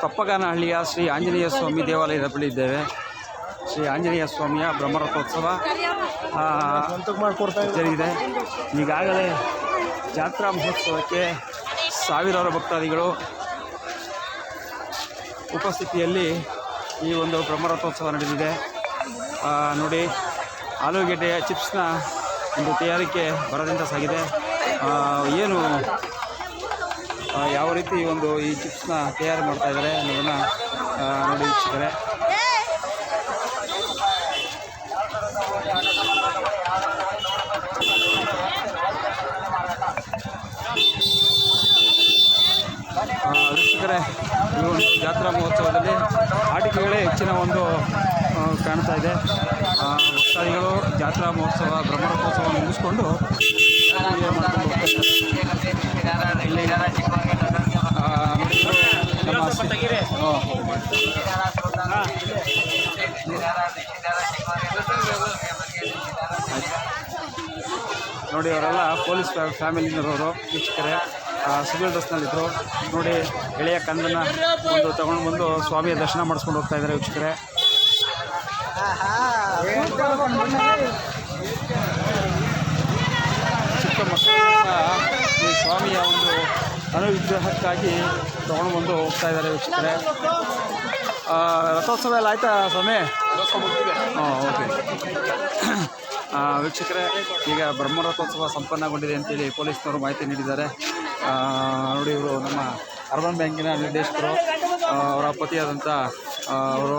ಕಪ್ಪಗಾನಹಳ್ಳಿಯ ಶ್ರೀ ಆಂಜನೇಯ ಸ್ವಾಮಿ ದೇವಾಲಯದ ಬಳಿ ಇದ್ದೇವೆ. ಶ್ರೀ ಆಂಜನೇಯ ಸ್ವಾಮಿಯ ಬ್ರಹ್ಮರಥೋತ್ಸವ ಜರುಗಿದೆ. ಈಗಾಗಲೇ ಜಾತ್ರಾ ಮಹೋತ್ಸವಕ್ಕೆ ಸಾವಿರಾರು ಭಕ್ತಾದಿಗಳು ಉಪಸ್ಥಿತಿಯಲ್ಲಿ ಈ ಒಂದು ಬ್ರಹ್ಮರಥೋತ್ಸವ ನಡೆದಿದೆ. ನೋಡಿ, ಆಲೂಗೆಡ್ಡೆಯ ಚಿಪ್ಸ್ನ ಒಂದು ತಯಾರಿಕೆ ಭರದಿಂದ ಸಾಗಿದೆ. ಏನು ಯಾವ ರೀತಿ ಈ ಚಿಪ್ಸ್ನ ತಯಾರು ಮಾಡ್ತಾ ಇದ್ದಾರೆ ಅನ್ನೋದನ್ನು ನೋಡಿ ವೀಕ್ಷಕರೇ. ವೀಕ್ಷಕರೇ, ಈ ಒಂದು ಜಾತ್ರಾ ಮಹೋತ್ಸವದಲ್ಲಿ ಆಟಿಕೆಗಳೇ ಹೆಚ್ಚಿನ ಕಾಣ್ತಾ ಇದೆ. ಭಕ್ತಾದಿಗಳು ಜಾತ್ರಾ ಮಹೋತ್ಸವ ಬ್ರಹ್ಮರಥೋತ್ಸವ ಮುಗಿಸ್ಕೊಂಡು ನೋಡಿ, ಅವರೆಲ್ಲ ಪೊಲೀಸ್ ಫ್ಯಾಮಿಲಿನವರು ವೀಕ್ಷಕರೇ. ಸಿವಿಲ್ ಡ್ರೆಸ್ನಲ್ಲಿದ್ದರು. ನೋಡಿ, ಎಳೆಯ ಕಂದನ ತಗೊಂಡು ಬಂದು ಸ್ವಾಮಿಯ ದರ್ಶನ ಮಾಡಿಸ್ಕೊಂಡು ಹೋಗ್ತಾ ಇದ್ದಾರೆ ವೀಕ್ಷಕರೇ. ಚಿಕ್ಕ ಮಕ್ಕಳು ಈ ಸ್ವಾಮಿಯ ಅನುಗ್ರಹಕ್ಕಾಗಿ ತಗೊಂಡು ಬಂದು ಹೋಗ್ತಾ ಇದ್ದಾರೆ ವೀಕ್ಷಕರೇ. ರಥೋತ್ಸವ ಎಲ್ಲ ಆಯ್ತಾ ಸ್ವಾಮಿ? ಓಕೆ ವೀಕ್ಷಕರೇ, ಈಗ ಬ್ರಹ್ಮರಥೋತ್ಸವ ಸಂಪನ್ನಗೊಂಡಿದೆ ಅಂತೇಳಿ ಪೊಲೀಸ್ನವರು ಮಾಹಿತಿ ನೀಡಿದ್ದಾರೆ. ನೋಡಿ, ಇವರು ನಮ್ಮ ಅರ್ಬನ್ ಬ್ಯಾಂಕಿನ ನಿರ್ದೇಶಕರು, ಅವರ ಪತಿಯಾದಂಥ ಅವರು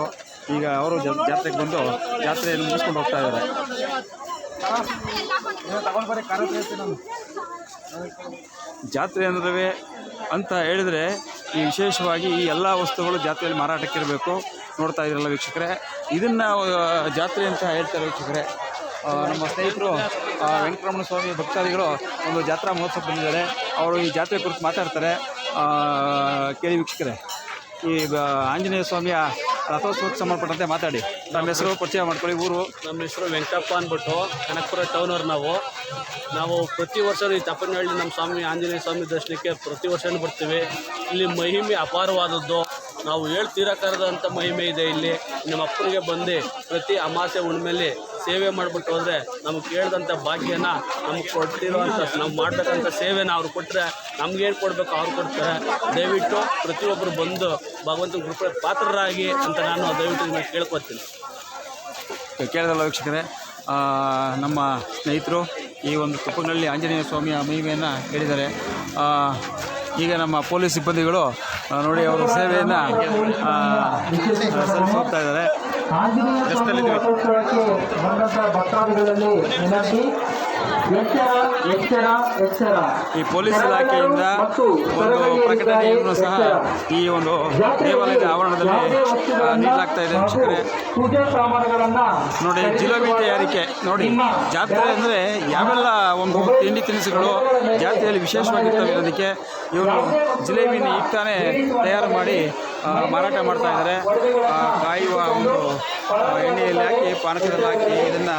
ಈಗ ಅವರು ಜಾತ್ರೆಗೆ ಬಂದು ಜಾತ್ರೆಯನ್ನು ಮುಗಿಸ್ಕೊಂಡು ಹೋಗ್ತಾ ಇದ್ದಾರೆ. ಜಾತ್ರೆ ಅಂದರೆ ಅಂತ ಹೇಳಿದರೆ ಈ ವಿಶೇಷವಾಗಿ ಈ ಎಲ್ಲ ವಸ್ತುಗಳು ಜಾತ್ರೆಯಲ್ಲಿ ಮಾರಾಟಕ್ಕಿರಬೇಕು. ನೋಡ್ತಾ ಇದ್ದೀರಲ್ಲ ವೀಕ್ಷಕರೇ, ಇದನ್ನು ಜಾತ್ರೆ ಅಂತ ಹೇಳ್ತಾರೆ ವೀಕ್ಷಕರೇ. ನಮ್ಮ ಸ್ನೇಹಿತರು ವೆಂಕಟರಮಣ ಸ್ವಾಮಿ ಭಕ್ತಾದಿಗಳು ಒಂದು ಜಾತ್ರಾ ಮಹೋತ್ಸವ ಬಂದಿದ್ದಾರೆ. ಅವರು ಈ ಜಾತ್ರೆ ಕುರಿತು ಮಾತಾಡ್ತಾರೆ, ಕೇಳಿ ವೀಕ್ಷಕರೇ. ಈ ಆಂಜನೇಯ ಸ್ವಾಮಿಯ ರಥೋತ್ಸವಕ್ಕೆ ಸಂಬಂಧಪಟ್ಟಂತೆ ಮಾತಾಡಿ. ನಮ್ಮ ಹೆಸರು ಪರಿಚಯ ಮಾಡ್ಕೊಳ್ಳಿ. ಊರು? ನಮ್ಮ ಹೆಸರು ವೆಂಕಟಪ್ಪ ಅಂದ್ಬಿಟ್ಟು ಕನಕಪುರ ಟೌನವ್ರು. ನಾವು ಪ್ರತಿ ವರ್ಷ ಈ ತಪ್ಪನಹಳ್ಳಿ ನಮ್ಮ ಸ್ವಾಮಿ ಆಂಜನೇಯ ಸ್ವಾಮಿ ದರ್ಶನಕ್ಕೆ ಪ್ರತಿ ವರ್ಷವೂ ಬರ್ತೀವಿ. ಇಲ್ಲಿ ಮಹಿಮೆ ಅಪಾರವಾದದ್ದು, ನಾವು ತೀರಕಾರದಂಥ ಮಹಿಮೆ ಇದೆ. ಇಲ್ಲಿ ನಮ್ಮ ಅಪ್ಪನಿಗೆ ಬಂದು ಪ್ರತಿ ಅಮಾಸೆ ಹುಣ್ಣಿಮೆಯಲ್ಲಿ ಸೇವೆ ಮಾಡಿಬಿಟ್ಟು ಹೋದರೆ ನಮಗೆ ಕೇಳಿದಂಥ ಭಾಗ್ಯನ ನಮಗೆ ಕೊಟ್ಟಿರುವಂಥ, ನಾವು ಮಾಡಬೇಕಂತ ಸೇವೆನ ಅವ್ರು ಕೊಟ್ಟರೆ ನಮಗೇನು ಕೊಡಬೇಕು ಅವ್ರು ಕೊಡ್ತಾರೆ. ದಯವಿಟ್ಟು ಪ್ರತಿಯೊಬ್ಬರು ಬಂದು ಭಗವಂತನ ಕೃಪೆ ಪಾತ್ರರಾಗಿ ಅಂತ ನಾನು ದಯವಿಟ್ಟು ನಿಮಗೆ ಕೇಳ್ಕೊತೀನಿ. ಕೇಳಿದಲ್ಲ ವೀಕ್ಷಕರೇ, ನಮ್ಮ ಸ್ನೇಹಿತರು ಈ ಒಂದು ತುಪ್ಪನಹಳ್ಳಿ ಆಂಜನೇಯ ಸ್ವಾಮಿಯ ಮಹಿಮೆಯನ್ನು ಹೇಳಿದ್ದಾರೆ. ಈಗ ನಮ್ಮ ಪೊಲೀಸ್ ಸಿಬ್ಬಂದಿಗಳು ನೋಡಿ ಅವರು ಸೇವೆಯನ್ನು ಸಲ್ಲಿಸಿ ಹೋಗ್ತಾ ಇದ್ದಾರೆ. ಈ ಪೊಲೀಸ್ ಇಲಾಖೆಯಿಂದ ಒಂದು ಪ್ರಕಟಣೆಯನ್ನು ಸಹ ಈ ಒಂದು ದೇವಾಲಯದ ಆವರಣದಲ್ಲಿ ನೀಡಲಾಗ್ತಾ ಇದೆ ವೀಕ್ಷಕರೇ. ನೋಡಿ, ಜಿಲೇಬಿ ತಯಾರಿಕೆ ನೋಡಿ. ಜಾತ್ರೆ ಅಂದರೆ ಯಾವೆಲ್ಲ ತಿಂಡಿ ತಿನಿಸುಗಳು ಜಾತ್ರೆಯಲ್ಲಿ ವಿಶೇಷವಾಗಿರ್ತವೆ ಇರೋದಕ್ಕೆ ಇವರು ಜಿಲೇಬಿನ ಇಟ್ಟಾನೆ ತಯಾರು ಮಾಡಿ ಮಾರಾಟ ಮಾಡ್ತಾ ಇದ್ದಾರೆ. ಕಾಯುವ ಎಣ್ಣೆಯಲ್ಲಿ ಹಾಕಿ, ಪಾನಕದಲ್ಲಿ ಹಾಕಿ ಇದನ್ನು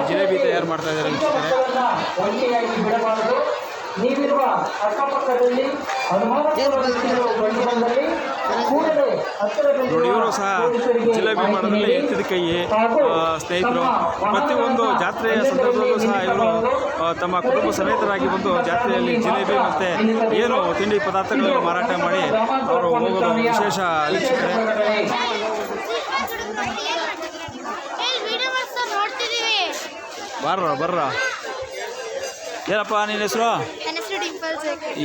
ಜಿಲೇಬಿ ತಯಾರು ಮಾಡ್ತಾ ಇದ್ದಾರೆ ವೀಕ್ಷಕರೇ. ನೋಡಿ, ಇವರು ಸಹ ಜಿಲೇಬಿ ಮಾಡೋದ್ರಲ್ಲಿ ಎತ್ತಿದ ಕೈ ಸ್ನೇಹಿತರು. ಪ್ರತಿಯೊಂದು ಜಾತ್ರೆಯ ಸಂದರ್ಭದಲ್ಲೂ ಸಹ ಇವರು ತಮ್ಮ ಕುಟುಂಬ ಸಮೇತರಾಗಿ ಬಂದು ಜಾತ್ರೆಯಲ್ಲಿ ಜಿಲೇಬಿ ಮತ್ತು ಏನು ತಿಂಡಿ ಪದಾರ್ಥಗಳನ್ನು ಮಾರಾಟ ಮಾಡಿ ಅವರು ಹೋಗೋದು ವಿಶೇಷ ವೀಕ್ಷಕರೇ. ಬರ್ರ ಏನಪ್ಪ ನಿನ್ನ ಹೆಸರು?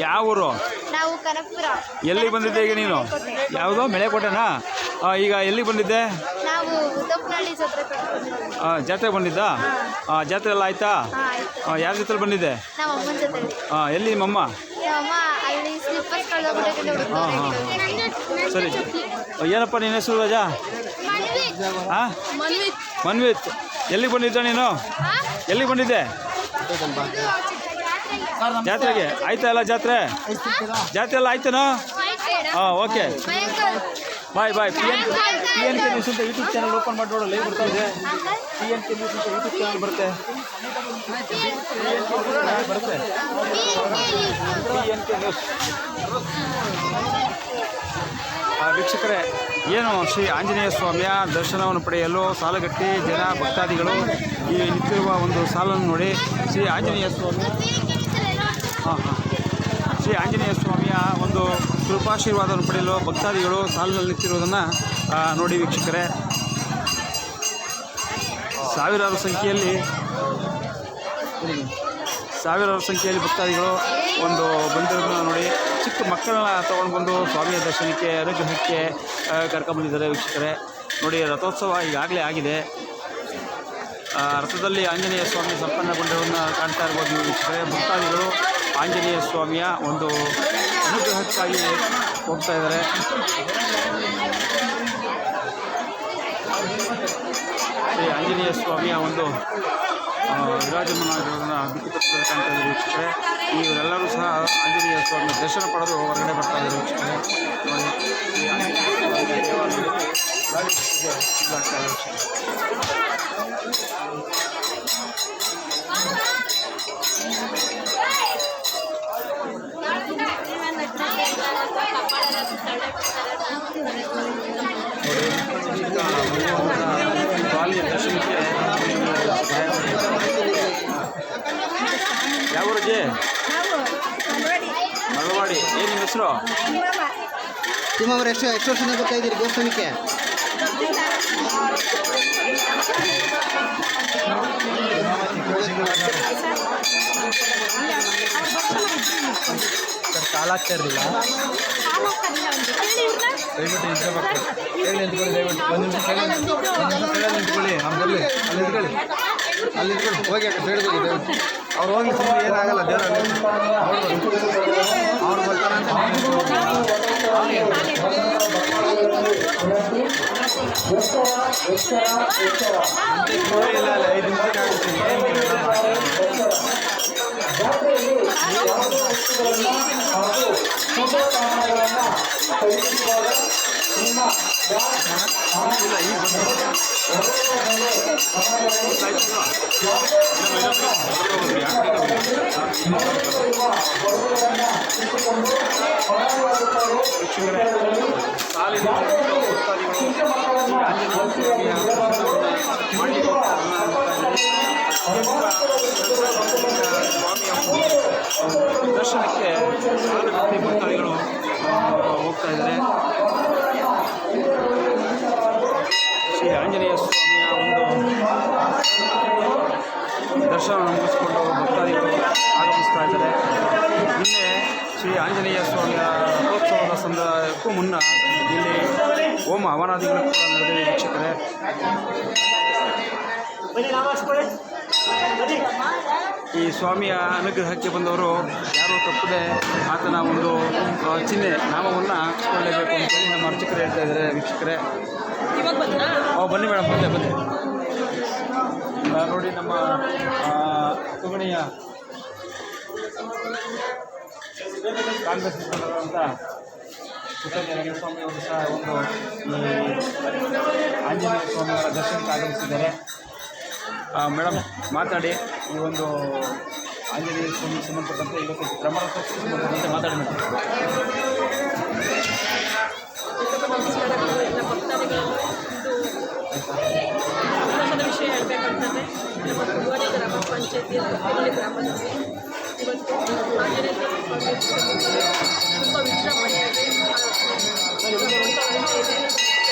ಯಾವ ಊರು? ಎಲ್ಲಿ ಬಂದಿದ್ದೆ ಈಗ ನೀನು? ಯಾವುದು? ಮೆಳೆಕೋಟೆನಾ? ಈಗ ಎಲ್ಲಿ ಬಂದಿದ್ದೆ? ಜಾತ್ರೆಗೆ ಬಂದಿದ್ದಾ? ಜಾತ್ರೆ ಎಲ್ಲ ಆಯ್ತಾ? ಯಾರ ಜೊತೆ ಬಂದಿದ್ದೆ? ಎಲ್ಲಿ ನಿಮ್ಮಮ್ಮ? ಸರಿ. ಏನಪ್ಪ ನಿನ್ನ ಹೆಸರು ರಾಜಾ? ಮನ್ವಿತ್. ಎಲ್ಲಿಗೆ ಬಂದಿದ್ದ ನೀನು? ಎಲ್ಲಿಗೆ ಬಂದಿದ್ದೆ? ಜಾತ್ರೆಗೆ ಆಯ್ತಾ? ಎಲ್ಲ ಜಾತ್ರೆ ಎಲ್ಲ ಆಯ್ತೇನೋ? ಓಕೆ, ಬಾಯ್. PNK ನ್ಯೂಸ್ ಅಂತ ಯೂಟ್ಯೂಬ್ ಚಾನಲ್ ಓಪನ್ ಮಾಡಿ ನೋಡೋ, ಲೈವ್ ಬರ್ತಾ ಇದೆ. PNK ನ್ಯೂಸ್ ಅಂತ ಯೂಟ್ಯೂಬ್ ಚಾನಲ್ ಬರುತ್ತೆ. PNK ನ್ಯೂಸ್ ವೀಕ್ಷಕರೇ, ಏನು ಶ್ರೀ ಆಂಜನೇಯ ಸ್ವಾಮಿಯ ದರ್ಶನವನ್ನು ಪಡೆಯಲು ಸಾಲುಗಟ್ಟಿ ಜನ ಭಕ್ತಾದಿಗಳು ಈ ನಿಂತಿರುವ ಒಂದು ಸಾಲನ್ನು ನೋಡಿ ಶ್ರೀ ಆಂಜನೇಯ ಸ್ವಾಮಿ ಶ್ರೀ ಆಂಜನೇಯ ಸ್ವಾಮಿಯ ಒಂದು ಕೃಪಾಶೀರ್ವಾದವನ್ನು ಪಡೆಯಲು ಭಕ್ತಾದಿಗಳು ಸಾಲಿನಲ್ಲಿ ನಿಂತಿರುವುದನ್ನು ನೋಡಿ ವೀಕ್ಷಕರೇ. ಸಾವಿರಾರು ಸಂಖ್ಯೆಯಲ್ಲಿ ಭಕ್ತಾದಿಗಳು ಒಂದು ಬಂದಿರೋದನ್ನು ನೋಡಿ ಚಿಕ್ಕ ಮಕ್ಕಳನ್ನ ತೊಗೊಂಡು ಬಂದು ಸ್ವಾಮಿಯ ದರ್ಶನಕ್ಕೆ ಅನುಗ್ರಹಕ್ಕೆ ಕರ್ಕೊಂಬಂದಿದ್ದಾರೆ ವೀಕ್ಷಕರೇ. ನೋಡಿ, ರಥೋತ್ಸವ ಈಗಾಗಲೇ ಆಗಿದೆ. ರಥದಲ್ಲಿ ಆಂಜನೇಯ ಸ್ವಾಮಿ ಸಂಪನ್ನಗೊಂಡಿರೋದನ್ನ ಕಾಣ್ತಾ ಇರ್ಬೋದು ನೀವು ವೀಕ್ಷಕರೇ. ಭಕ್ತಾದಿಗಳು ಆಂಜನೇಯ ಸ್ವಾಮಿಯ ಒಂದು ಅನುಗ್ರಹಕ್ಕಾಗಿ ಹೋಗ್ತಾ ಇದ್ದಾರೆ. ಶ್ರೀ ಆಂಜನೇಯ ಸ್ವಾಮಿಯ ಒಂದು ವಿರಾಜಮಾನವಾಗಿರೋದನ್ನು ಭಿತ್ತಿಪತ್ರದಲ್ಲಿ ಕಾಣ್ತಾ ಇದ್ದಾರೆ ವೀಕ್ಷಕರೇ. ಇವರೆಲ್ಲರೂ ಸಹ ಆಂಜನೇಯ ಸ್ವಾಮಿ ದರ್ಶನ ಪಡೆದು ಹೊರಗಡೆ ಬರ್ತಾ ಇದ್ದಾರೆ ವೀಕ್ಷಕರೇ. ನೋಡಿ, ಶ್ರೀ ಆಂಜನೇಯ ಸ್ವಾಮಿ ದೇವಾಲಯದಲ್ಲಿ ಇದಾಗ್ತಾ ಇದೆ ಸ್ವಾಮಿಯ ದರ್ಶನಕ್ಕೆ ಯಾವ ಊರಿಗೆ? ಮಳವಾಡಿ. ಏನು ನಿಮ್ಮ ಹೆಸರು? ತಿಮ್ಮವ್ರು ಎಷ್ಟು ವರ್ಷದಿಂದ ಬರ್ತಾ ಇದ್ದೀರಿ ದೇವಸ್ಥಾನಕ್ಕೆ? ಸರ್ ಕಾಲಾಗ್ತಾ ಇರಲಿಲ್ಲ. ದಯವಿಟ್ಟು ಹೇಳಿ ನಿಂತ್ಕೊಳ್ಳಿ. ದಯವಿಟ್ಟು ಒಂದು ನಿಮಿಷ ನಿಂತ್ಕೊಳ್ಳಿ. ಅವ್ರು ಬರಲಿ, ಅಲ್ಲಿ ನಿಂತ್ಕೊಳ್ಳಿ. ಹೋಗಿ ಅಕ್ಕ ಸೈಡ್ ಹೋಗಿ. ದಯವಿಟ್ಟು ಅವ್ರು ಹೋಗಿ ಸುಮ್ಮನೆ ಏನಾಗಲ್ಲ. ದೇವರಲ್ಲಿ ಅವ್ರು ಬರ್ತಾರೆ ಅಂತ ಇಲ್ಲ 5 ನಿಮಿಷಕ್ಕೆ ಆಗುತ್ತೆ. ಇಲ್ಲ ಈಗ ಸಾಲಿನ ದರ್ಶನಕ್ಕೆ ಸಾಲುಗಟ್ಟಿ ಭಕ್ತಾದಿಗಳು ಹೋಗ್ತಾ ಇದ್ದಾರೆ. ಶ್ರೀ ಆಂಜನೇಯ ಸ್ವಾಮಿಯ ಒಂದು ದರ್ಶನ ಮುಗಿಸಿಕೊಂಡು ಭಕ್ತಾದಿಗಳು ಆಗಮಿಸ್ತಾ ಇದ್ದಾರೆ. ನಿನ್ನೆ ಶ್ರೀ ಆಂಜನೇಯ ಸ್ವಾಮಿಯ ರಥೋತ್ಸವದ ಸಂದರ್ಭಕ್ಕೂ ಮುನ್ನ ಇಲ್ಲಿ ಹೋಮ ಹವನಾದಿಗಳು ಕೂಡ ನಡೆದಿದೆ ವೀಕ್ಷಕರೇ. ಈ ಸ್ವಾಮಿಯ ಅನುಗ್ರಹಕ್ಕೆ ಬಂದವರು ಯಾರೂ ತಪ್ಪದೆ ಆತನ ಒಂದು ಚಿಹ್ನೆ ನಾಮವನ್ನು ಕೊಳ್ಳಲೇಬೇಕು ಅಂತೇಳಿ ನಮ್ಮ ಅರ್ಚಕರು ಹೇಳ್ತಾ ಇದ್ದಾರೆ ವೀಕ್ಷಕರೇ. ಬನ್ನಿ ಮೇಡಮ್, ಬನ್ನಿ. ನೋಡಿ, ನಮ್ಮ ತುಗಣಿಯ ಕಾಂಗ್ರೆಸ್ ಮುಖಂಡರಾದಂಥ ಪುಟ್ಟರಂಗ ಸ್ವಾಮಿ ಅವರು ಸಹ ಒಂದು ಆಂಜನೇಯ ಸ್ವಾಮಿಯವರ ದರ್ಶನಕ್ಕೆ ಆಗಮಿಸಿದ್ದಾರೆ. ಮೇಡಮ್ ಮಾತಾಡಿ, ಈ ಒಂದು ಆಂಜನೇಯ ಸ್ವಾಮಿಗೆ ಸಂಬಂಧಪಟ್ಟಂತೆ ಇವತ್ತು ಬ್ರಹ್ಮರಥೋತ್ಸವಕ್ಕೆ ಸಂಬಂಧಪಟ್ಟಂತೆ ಮಾತಾಡಿ ಮೇಡಮ್. ಸಂತೋಷದ ವಿಷಯ ಹೇಳಬೇಕಂತಂದರೆ ನಮ್ಮ ಕುರುವಾಡಿ ಗ್ರಾಮ ಪಂಚಾಯತಿಯ ಕೊಪ್ಪಳಿ ಗ್ರಾಮದಲ್ಲಿ ಇವತ್ತು ಆಂಜನೇಯ ಸ್ವಾಮಿ ತುಂಬ ವಿಜೃಂಭಣೆಯಾಗಿ ಇದೆ.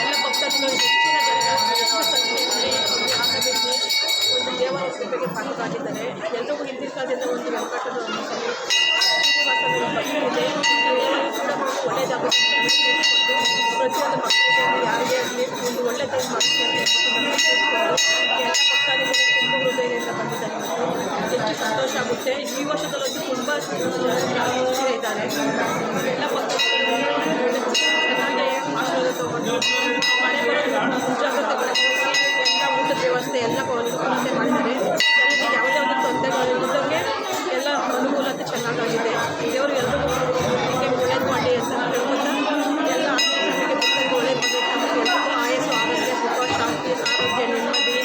ಎಲ್ಲ ಭಕ್ತಾದಿಗಳು ಹೆಚ್ಚಿನ ಜನಗಳು ಹೆಚ್ಚು ಸಂಖ್ಯೆಯಲ್ಲಿ ಆಗಮಿಸಿ ಒಂದು ದೇವರ ಕೃಪೆಗೆ ಪಾತ್ರರಾಗಿದ್ದಾರೆ. ಎಲ್ರಿಗೂ ಹಿಂದಿನ ಕಾಲದಿಂದ ಒಂದು ವೆಂಕಟದ ಒಂದು ಶ್ರೀನಿವಾಸನ ಭಕ್ತಿ ಇದೆ. ದೇವರು ಕೂಡ ಒಳ್ಳೆಯದಾಗುತ್ತೆ. ಪ್ರತಿಯೊಂದು ಮಕ್ಕಳಿಗೆ ಯಾರಿಗೇ ಆಗಲಿ ಒಂದು ಒಳ್ಳೆ ಟೈಮ್ ಮಾಡ್ತಾರೆ. ಎಲ್ಲ ಭಕ್ತಾದಿಗಳು ತುಂಬ ಹೃದಯದಿಂದ ಬಂದಿದ್ದಾರೆ. ಹೆಚ್ಚು ಸಂತೋಷ ಆಗುತ್ತೆ. ಈ ವರ್ಷದಲ್ಲಂತೂ ತುಂಬ ಜನ ಇದ್ದಾರೆ. ಎಲ್ಲ ಭಕ್ತಾದಿಗಳು ಚೆನ್ನಾಗಿ ಆಶೀರ್ವಾದ ತಗೊಂಡು ಮಳೆ ಬರೋದು ಮುಂಜಾಗ್ರತೆ ಎಲ್ಲ ಊಟದ ವ್ಯವಸ್ಥೆ ಎಲ್ಲ ವ್ಯವಸ್ಥೆ ಮಾಡಿದ್ದಾರೆ. ಜನರಿಗೆ ಯಾವುದೇ ಒಂದು ತೊಂದರೆಗಳಿಲ್ಲದಂಗೆ ಎಲ್ಲ ಅನುಕೂಲತೆ ಚೆನ್ನಾಗಾಗಿದೆ. ದೇವರು ಎಲ್ಲರಿಗೂ ಒಳ್ಳೇದು ಮಾಡಿ ಅಂತ ಹೇಳ್ಬೋದು. ಎಲ್ಲ ಒಳ್ಳೇದು ಎಲ್ಲರಿಗೂ ಆಯಸ್ಸು, ಆರೋಗ್ಯ, ಸುಖ, ಶಾಂತಿ, ಆರೋಗ್ಯ, ನೆಮ್ಮದಿ,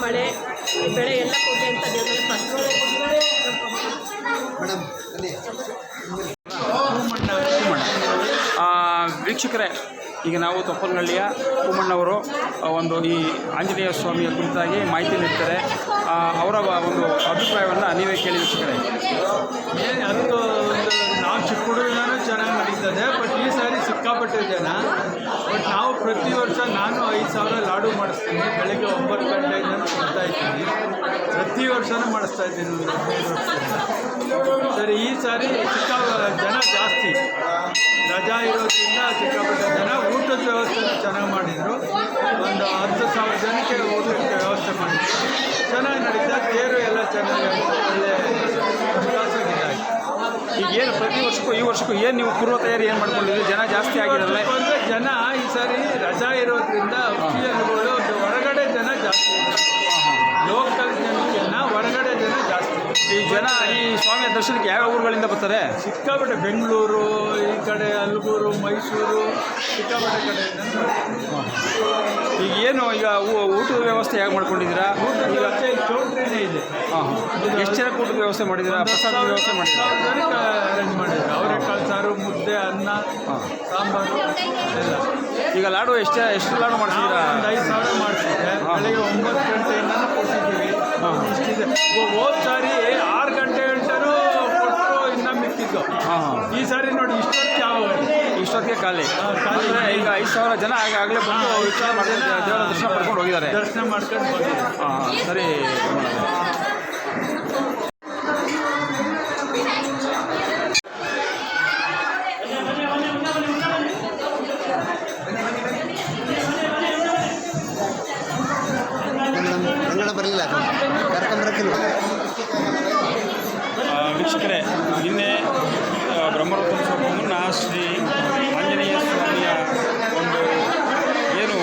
ಮಳೆ, ಬೆಳೆ ಎಲ್ಲ ಕೊಡಿ ಅಂತ ದೇವರಲ್ಲಿ ವೀಕ್ಷಕರೇ, ಈಗ ನಾವು ತೊಪ್ಪಲನಹಳ್ಳಿಯ ಕುಮ್ಮಣ್ಣವರು ಒಂದು ಈ ಆಂಜನೇಯ ಸ್ವಾಮಿಯ ಕುರಿತಾಗಿ ಮಾಹಿತಿ ನೀಡ್ತಾರೆ. ಅವರ ಒಂದು ಅಭಿಪ್ರಾಯವನ್ನು ನೀವೇ ಕೇಳಿ ವೀಕ್ಷಕರೇ. ಅದು ನಾವು ಚಿಕ್ಕ ಹುಡುಗನೂ ಚೆನ್ನಾಗಿ ನಡೀತದೆ. ಬಟ್ ಈ ಸಾರಿ ಸಿಕ್ಕಾಪಟ್ಟೆ ಜನ. ಬಟ್ ನಾವು ಪ್ರತಿ ವರ್ಷ ನಾನು 5,000 ಲಾಡು ಮಾಡಿಸ್ತೀನಿ. ಬೆಳಗ್ಗೆ 9 ಗಂಟೆಯಿಂದ ಕೊಡ್ತಾ ಇದ್ದೀನಿ. ಪ್ರತಿ ವರ್ಷವೂ ಮಾಡಿಸ್ತಾ ಇದ್ದೀನಿ ಒಂದು 15 ವರ್ಷ. ಸರಿ, ಈ ಸಾರಿ ಜನ ಜಾಸ್ತಿ, ರಜಾ ಇರೋದ್ರಿಂದ ಸಿಕ್ಕಾಪಟ್ಟೆ ಜನ. ಊಟದ ವ್ಯವಸ್ಥೆ ಚೆನ್ನಾಗಿ ಮಾಡಿದರು. ಒಂದು 10,000 ಜನಕ್ಕೆ ಊಟಕ್ಕೆ ವ್ಯವಸ್ಥೆ ಮಾಡಿದ್ರು. ಚೆನ್ನಾಗಿ ನಡೀತಾ, ತೇರು ಎಲ್ಲ ಚೆನ್ನಾಗಿ ಒಳ್ಳೆ ವಿಶ್ವಾಸವಿದೆ. ಈಗ ಏನು ಪ್ರತಿ ವರ್ಷಕ್ಕೂ ಈ ವರ್ಷಕ್ಕೂ ಏನು ನೀವು ಪೂರ್ವ ತಯಾರಿ ಏನು ಮಾಡ್ಕೊಂಡಿದ್ದೀರಿ? ಜನ ಜಾಸ್ತಿ ಆಗಿರಲ್ಲ ಅಂದರೆ ಜನ ಈ ಸಾರಿ ರಜಾ ಇರೋದ್ರಿಂದ ಅಫಿಷಿಯಲ್ಗಳು ಹೊರಗಡೆ ಜನ ಜಾಸ್ತಿ ಇದ್ದಾರೆ. ಲೋಕಲ್ ಜನಕ್ಕಿಂತ ಹೊರಗಡೆ ಜನ ಜಾಸ್ತಿ. ಈ ಜನ ಈ ಸ್ವಾಮಿಯ ದರ್ಶನಕ್ಕೆ ಯಾವ ಊರುಗಳಿಂದ ಬರ್ತಾರೆ? ಸಿಕ್ಕಾಪಟ್ಟೆ ಬೆಂಗಳೂರು, ಈ ಕಡೆ ಅಲ್ಗೂರು, ಮೈಸೂರು, ಸಿಕ್ಕಾಪಟ್ಟೆ ಕಡೆಯಿಂದ. ಈಗ ಏನು ಈಗ ಊಟದ ವ್ಯವಸ್ಥೆ ಹೇಗೆ ಮಾಡ್ಕೊಂಡಿದ್ದೀರಾ? ಊಟದ ವ್ಯವಸ್ಥೆ ಚೌಟ್ರಿನೇ ಇದೆ. ಎಷ್ಟು ಜನಕ್ಕೆ ಊಟದ ವ್ಯವಸ್ಥೆ ಮಾಡಿದ್ದೀರಾ? ಪ್ರಸಾದ ವ್ಯವಸ್ಥೆ ಮಾಡಿದ್ದೀರಾ? ಜನಕ್ಕೆ ಅರೇಂಜ್ ಮಾಡಿದ್ರು. ಅವರೆಕಾಳು ಸಾರು, ಮುದ್ದೆ, ಅನ್ನ, ಸಾಂಬಾರು ಎಲ್ಲ. ಈಗ ಲಾಡು ಎಷ್ಟು ಲಾಡು ಮಾಡಿಸಿದ್ದೀರಾ? ಒಂದು 5,000 ಮಾಡಿಸಿದ್ದೆ. ಬೆಳಗ್ಗೆ 9 ಗಂಟೆಯಿಂದ ಕೊಟ್ಟಿದ್ದೀವಿ. ಇಷ್ಟಿದೆ. ಹೋದ ಸಾರಿ 6 ಗಂಟೆ ಗಂಟೆನೂ ಕೊಟ್ಟು ಇನ್ನೂ ಮಿಕ್ಕಿದ್ದು. ಈ ಸಾರಿ ನೋಡಿ ಇಷ್ಟೊತ್ತಿಗೆ ಖಾಲಿ. ಈಗ 5,000 ಜನ ಆಗಲೇ ಬಂದು ವಿಚಾರ ಮಾಡಿದ್ದಾರೆ, ದೇವರ ದರ್ಶನ ಪಡ್ಕೊಂಡು ಹೋಗಿದ್ದಾರೆ. ದರ್ಶನ ಮಾಡ್ಕೊಂಡು ಹೋಗಿದ್ದಾರೆ. ಸರಿ. ಬರಲಿಲ್ಲ, ಕರ್ಕೊಂಬರಕ್ಕಿಲ್ಲ. ವೀಕ್ಷಕರೇ, ನಿನ್ನೆ ಬ್ರಹ್ಮರಥೋತ್ಸವಕ್ಕೂ ಮುನ್ನ ಶ್ರೀ ಆಂಜನೇಯ ಸ್ವಾಮಿಯ ಒಂದು ಏನು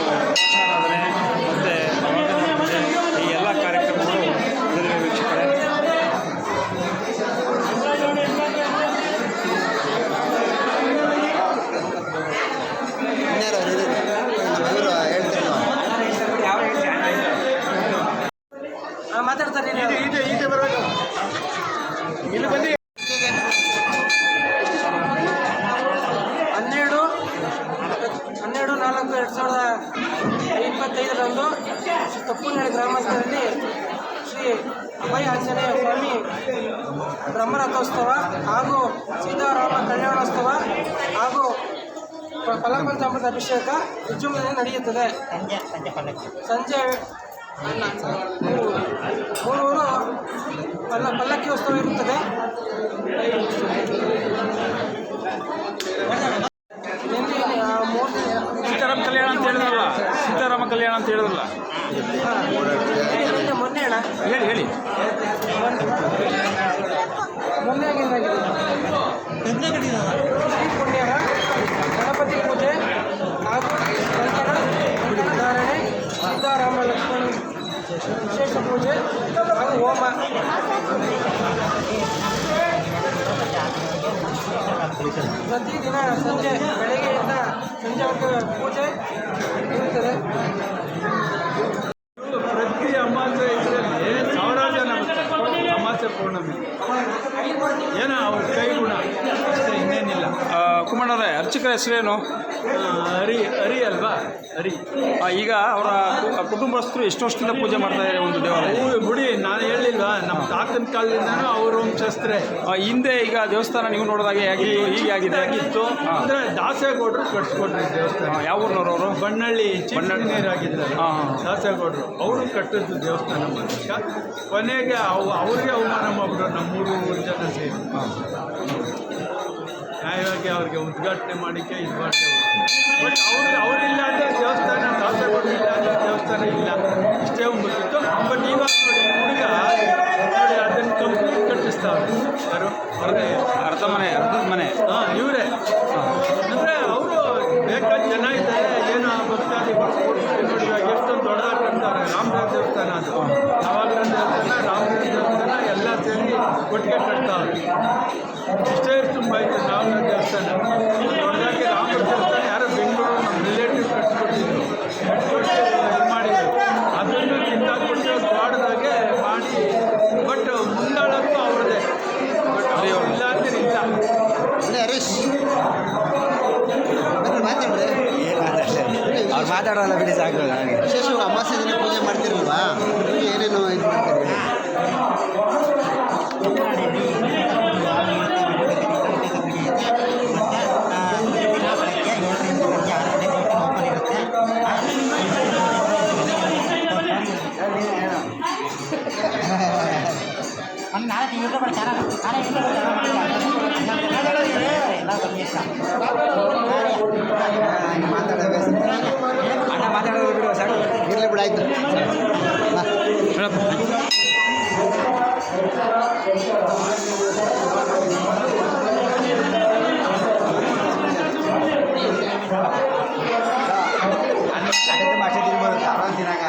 ಆರಾಧನೆ ಮತ್ತು ನವಗ್ರಹ ಪೂಜೆ ಈ ಎಲ್ಲ ಕಾರ್ಯಕ್ರಮಗಳು ನಡೆದಿವೆ ವೀಕ್ಷಕರೇ. ಮಾತಾಡ್ತಾರೆ. ಇಲ್ಲಿ ಬಂದು 12/4/2025 ಶ್ರೀ ತೊಪ್ಪಲನಹಳ್ಳಿ ಗ್ರಾಮಸ್ಥರಲ್ಲಿ ಶ್ರೀ ಅಭಯ ಆಂಜನೇಯ ಸ್ವಾಮಿ ಬ್ರಹ್ಮರಥೋತ್ಸವ ಹಾಗೂ ಸೀತಾರಾಮ ಕಲ್ಯಾಣೋತ್ಸವ ಹಾಗೂ ಫಲಪಂಚಾಮೃತ ಅಭಿಷೇಕ ವಿಜೃಂಭಣೆಯಿಂದ ನಡೆಯುತ್ತದೆ. ಸಂಜೆ 3 ಪಲ್ಲಕ್ಕಿ ಉತ್ಸವ ಇರುತ್ತದೆ. ಸೀತಾರಾಮ ಕಲ್ಯಾಣ ಅಂತ ಹೇಳಿದ್ರಲ್ಲ, ಸೀತಾರಾಮ ಕಲ್ಯಾಣ ಅಂತ ಹೇಳಿದ್ರಲ್ಲ, ಮೊನ್ನೆ ಅಣ್ಣ ಹೇಳಿ. ಮೊನ್ನೆ ಪುಣ್ಯ ಗಣಪತಿ ಪೂಜೆ ಹಾಗೂ ಧಾರಣೆ, ಸೀತಾರಾಮ ಲಕ್ಷ್ಮಣ ವಿಶೇಷ ಪೂಜೆ ಹಾಗೂ ಹೋಮ. ಪ್ರತಿದಿನ ಸಂಜೆ ಬೆಳಗ್ಗೆಯಿಂದ ಸಂಜೆವರೆಗೆ ಪೂಜೆ ಇರುತ್ತದೆ. ಪ್ರತಿ ಅಮಾವಾಸ್ಯೆ ಇದರಲ್ಲಿ 1000 ಜನ ಬರ್ತಾರೆ. ಅಮಾವಾಸ್ಯೆ ಪೌರ್ಣಮಿ ಏನೋ ಅವ್ರ ಕೈ ಗುಣ ಅಷ್ಟೇ, ಇನ್ನೇನಿಲ್ಲ. ಕುಮ್ಮಣ್ಣವರೇ, ಅರ್ಚಕರ ಹೆಸರೇನು? ಹರಿ ಅಲ್ವಾ? ಹರಿ. ಈಗ ಅವರ ಕುಟುಂಬಸ್ಥರು ಎಷ್ಟು ವರ್ಷದಿಂದ ಪೂಜೆ ಮಾಡ್ತಾ ಇದ್ದಾರೆ ಒಂದು ದೇವಾಲಯ? ಗುಡಿ ನಾನು ಹೇಳಿಲ್ವಾ, ನಮ್ಮ ತಾತನ ಕಾಲದಿಂದನೂ ಅವರು ವಂಶಸ್ಥರೇ. ಹಿಂದೆ ಈಗ ದೇವಸ್ಥಾನ ನೀವು ನೋಡಿದಾಗ ಹೇಗಿತ್ತು, ಹೀಗೆ ಆಗಿತ್ತು? ಅಂದರೆ ದಾಸೇಗೌಡರು ಕಟ್ಸ್ಕೊಟ್ರಿ ದೇವಸ್ಥಾನ. ಯಾವ ಊರಿನವರು ಅವರು? ಬಣ್ಣಳ್ಳಿ ಇಂಜಿನಿಯರ್ ಆಗಿದ್ದಾರೆ ದಾಸೇಗೌಡರು. ಅವರು ಕಟ್ಟಿದ್ದು ದೇವಸ್ಥಾನ ಮಾಡಲಿಕ್ಕೆ. ಕೊನೆಗೆ ಅವ್ರಿಗೆ ಅವಮಾನ ಮಾಡಿದ್ರು ನಮ್ಮೂರು ಜನ ಸೇರಿ. ನ್ಯಾಯವಾಗಿ ಅವ್ರಿಗೆ ಉದ್ಘಾಟನೆ ಮಾಡಿಕೆ ಇದು ಮಾಡ್ತೇವೆ. ಬಟ್ ಅವರಿಲ್ಲ ಅಂದರೆ ದೇವಸ್ಥಾನ, ದಾಸೇಗೌಡರು ಇಲ್ಲ ಅಂದರೆ ದೇವಸ್ಥಾನ ಇಲ್ಲ. ಇಷ್ಟೇ ಗೊತ್ತಿತ್ತು. ಬಟ್ ಇವಾಗ ನೋಡಿ ಹುಡುಗ ನೋಡಿ ಅದನ್ನು ಕಂಪ್ಲೀಟ್ ಕಟ್ಟಿಸ್ತಾರೆ. ಯಾರು ಅರ್ಧ ಮನೆ ಇವರೇ. ಅಂದರೆ ಅವರು ಬೇಕಾದ ಜನ ಇದ್ದಾರೆ. ಏನೋ ಭಕ್ತಾದಿ ನೋಡಿ ಎಷ್ಟೊಂದು ದೊಡ್ಡದಾಗಿ ಕಟ್ತಾರೆ. ರಾಮರಾಜ ದೇವಸ್ಥಾನ ಅದು, ನವಗ್ರಹ ದೇವಸ್ಥಾನ, ರಾಮರಾಜ ದೇವಸ್ಥಾನ ಎಲ್ಲ ಸೇರಿ ಒಟ್ಟಿಗೆ ಕಟ್ತಾವ್ರೆ. ಇಷ್ಟೇ ತುಂಬ ಆಯಿತು ನವಗ್ರಹ ದೇವಸ್ಥಾನ. ದೊಡ್ಡದಾಗಿ ರಾಮರಾಜ ದೇವಸ್ಥಾನ ಯಾರೋ ಬೆಂಗಳೂರು ನಮ್ಮ ರಿಲೇಟಿವ್ ಕಟ್ಸ್ಕೊಟ್ಟಿದ್ರು. ಕಟ್ಸ್ಕೊಟ್ಟು ಇದು ಮಾಡಿದ್ರು. ಅದನ್ನು ಕಿತ್ತಾಕ್ಬಿಟ್ಟು ದ್ವಾಡದಾಗೆ ಮಾಡಿ. ಬಟ್ ಮುಂದಾಳಂತೂ ಅವ್ರದ್ದೇ. ಬಟ್ ಅವ್ರು ಇಲ್ಲ ಅಂದ್ರೆ ಇಲ್ಲ. ಹರೀಶ್ ಮಾತಾಡ್ರಿ. ಮಾತಾಡೋಲ್ಲ ಬಿಡಿ ಸಾಕು. ವಿಶೇಷವಾಗಿ ಅಮಾವಾಸ್ಯೆ ದಿನ ಪೂಜೆ ಮಾಡ್ತಿರಲ್ವಾ, ಏನೇನು ಇದು ಮಾಡ್ತೀರಿ? ಮಾತಾಡೋದು ಬಿಡು ಸಾಕು, ಇರಲಿ ಬಿಡಾಯ್ತು. ಭಾಷೆ ತಿರ್ಬೋದು ಆರಾಮ್ ತಿನ್ನಾಗ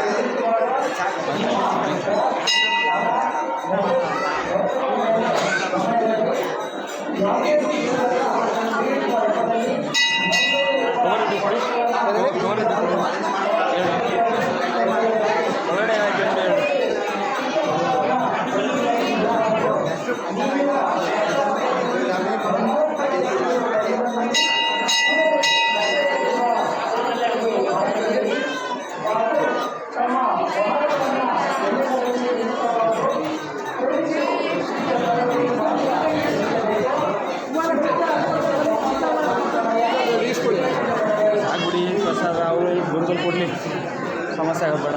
ಆಗ್ಬಿಡಿ ಪ್ರಸಾದ ಅವರು ಗುರುಗಳು ಕೊಡಲಿ, ಸಮಸ್ಯೆ ಆಗಬೇಡ.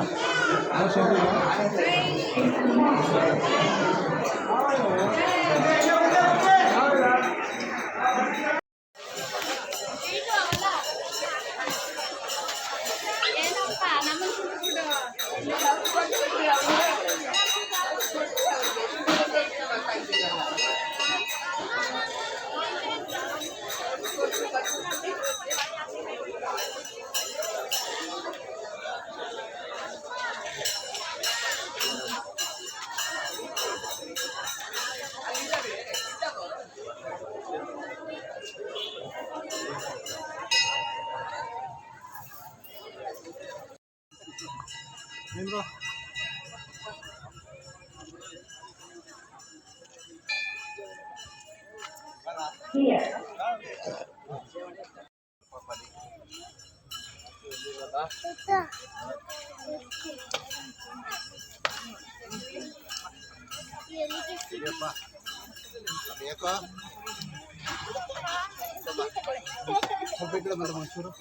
ಒಂಚೂರು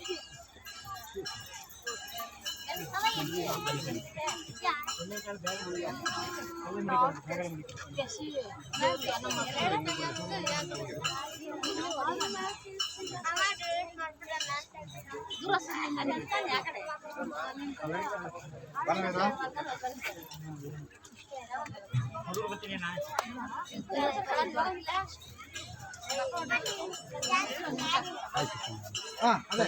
ಹಾಂ ಅದೇ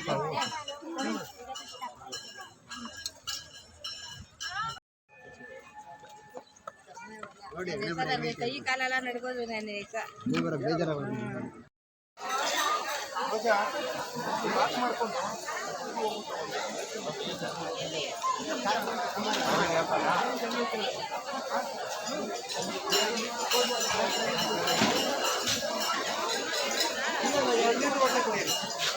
ನೋಡಿ ಕೈ ಕಾಲೆಲ್ಲ ನಡ್ಕೋದು ನಾನು ಈಗ ಬೇಜಾರ ಎರಡು ಲೀಟ್ರ್